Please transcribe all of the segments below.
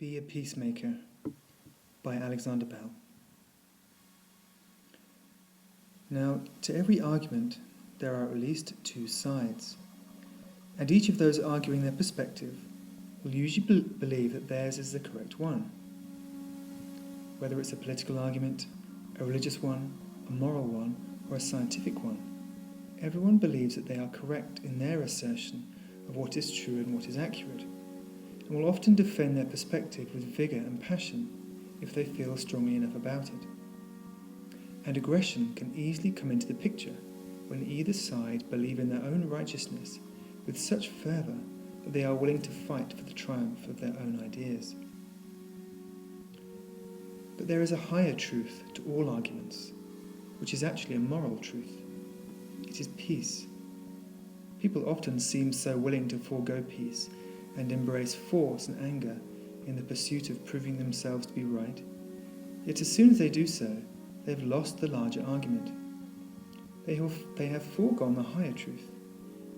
Be a Peacemaker by Alexander Bell. Now, to every argument, there are at least two sides, and each of those arguing their perspective will usually believe that theirs is the correct one. Whether it's a political argument, a religious one, a moral one, or a scientific one, everyone believes that they are correct in their assertion of what is true and what is accurate, and will often defend their perspective with vigour and passion if they feel strongly enough about it. And aggression can easily come into the picture when either side believe in their own righteousness with such fervour that they are willing to fight for the triumph of their own ideas. But there is a higher truth to all arguments, which is actually a moral truth. It is peace. People often seem so willing to forego peace and embrace force and anger in the pursuit of proving themselves to be right. Yet as soon as they do so, they have lost the larger argument. They have foregone the higher truth,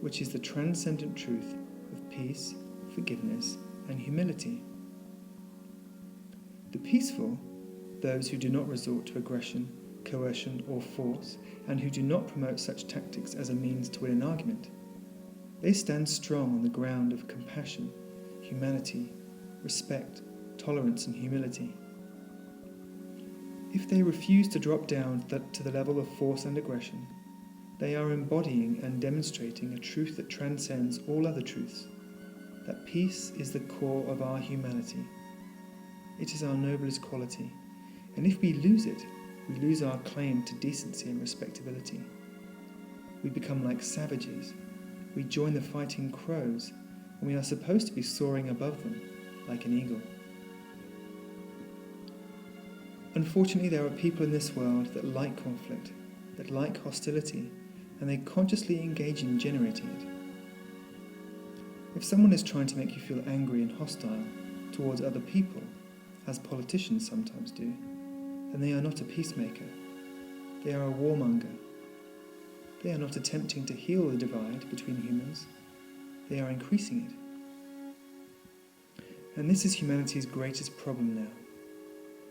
which is the transcendent truth of peace, forgiveness, and humility. The peaceful, those who do not resort to aggression, coercion, or force, and who do not promote such tactics as a means to win an argument, they stand strong on the ground of compassion, humanity, respect, tolerance, and humility. If they refuse to drop down to the level of force and aggression, they are embodying and demonstrating a truth that transcends all other truths, that peace is the core of our humanity. It is our noblest quality, and if we lose it, we lose our claim to decency and respectability. We become like savages. We join the fighting crows, and we are supposed to be soaring above them like an eagle. Unfortunately, there are people in this world that like conflict, that like hostility, and they consciously engage in generating it. If someone is trying to make you feel angry and hostile towards other people, as politicians sometimes do, then they are not a peacemaker. They are a warmonger. They are not attempting to heal the divide between humans. They are increasing it. And this is humanity's greatest problem now.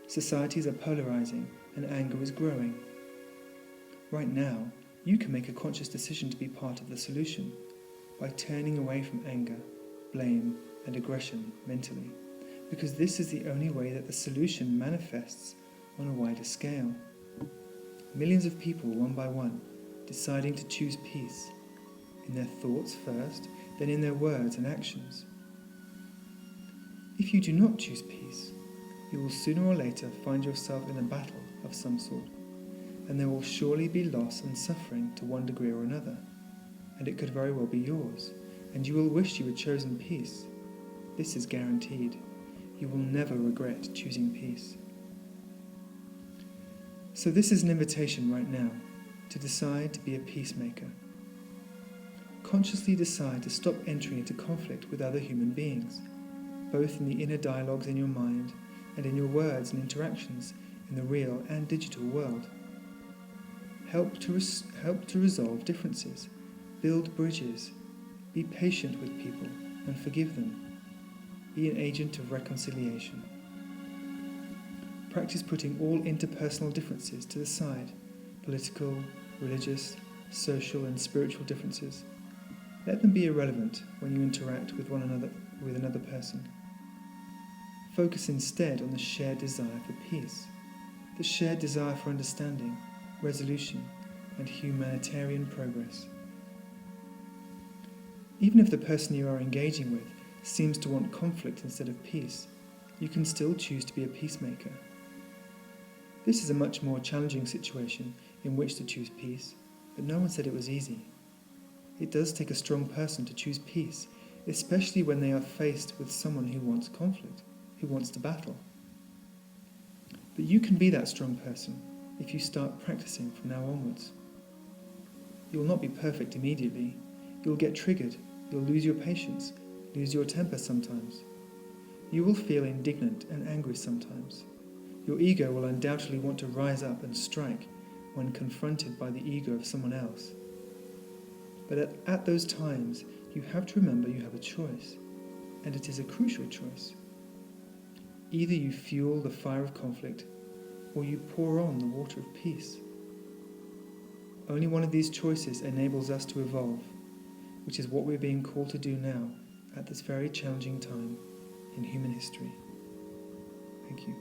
Societies are polarizing and anger is growing. Right now, you can make a conscious decision to be part of the solution by turning away from anger, blame, and aggression mentally, because this is the only way that the solution manifests on a wider scale. Millions of people, one by one, deciding to choose peace, in their thoughts first, then in their words and actions. If you do not choose peace, you will sooner or later find yourself in a battle of some sort, and there will surely be loss and suffering to one degree or another, and it could very well be yours, and you will wish you had chosen peace. This is guaranteed. You will never regret choosing peace. So this is an invitation right now to decide to be a peacemaker. Consciously decide to stop entering into conflict with other human beings, both in the inner dialogues in your mind and in your words and interactions in the real and digital world. Help to resolve differences, build bridges, be patient with people and forgive them. Be an agent of reconciliation. Practice putting all interpersonal differences to the side, political, religious, social and spiritual differences. Let them be irrelevant when you interact with another person. Focus instead on the shared desire for peace, the shared desire for understanding, resolution, and humanitarian progress. Even if the person you are engaging with seems to want conflict instead of peace, you can still choose to be a peacemaker. This is a much more challenging situation in which to choose peace, but no one said it was easy. It does take a strong person to choose peace, especially when they are faced with someone who wants conflict, who wants to battle. But you can be that strong person if you start practicing from now onwards. You will not be perfect immediately. You will get triggered. You'll lose your patience, lose your temper sometimes. You will feel indignant and angry sometimes. Your ego will undoubtedly want to rise up and strike when confronted by the ego of someone else. But at those times, you have to remember you have a choice, and it is a crucial choice. Either you fuel the fire of conflict, or you pour on the water of peace. Only one of these choices enables us to evolve, which is what we're being called to do now, at this very challenging time in human history. Thank you.